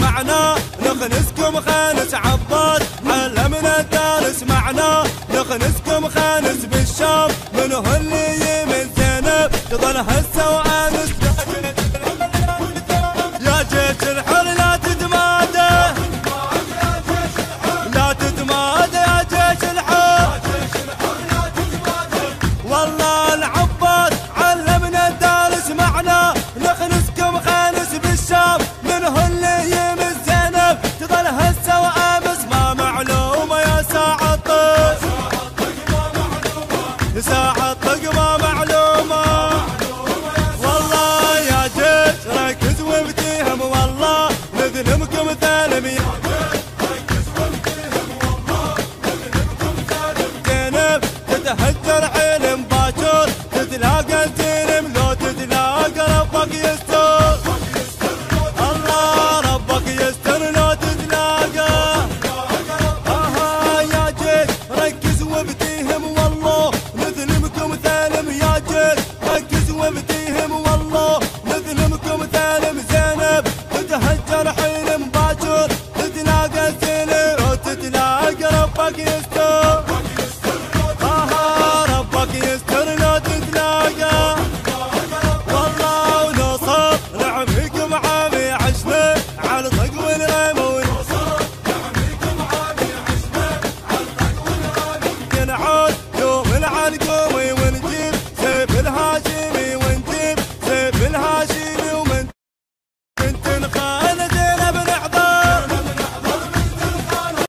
معنا نخنسكم خانس عباس، علمنا الدارس معنا نخنسكم خانس بالشام، منه اللي من زينب تظل هسه وانس. يا جيش الحر لا تتمادى، لا تتمادى يا جيش الحر، والله العباس علمنا الدارس معنا نخنسكم خانس بالشام، منه اللي من زينب تظل هسه وامس. ما معلومه يا ساعة طق، ساعة طق ما معلومه، والله يا جيش ركز وابتهم، والله نذنبكم ثالمي. زينب تتهجر علم باكر، تتلاقى الزلم لو تتلاقى ربك يستر، الله ربك يستر لو تتلاقى. يا جيش ركز وابتهم، والله نذنبكم ثالم، يا جيش ركز وابتهم.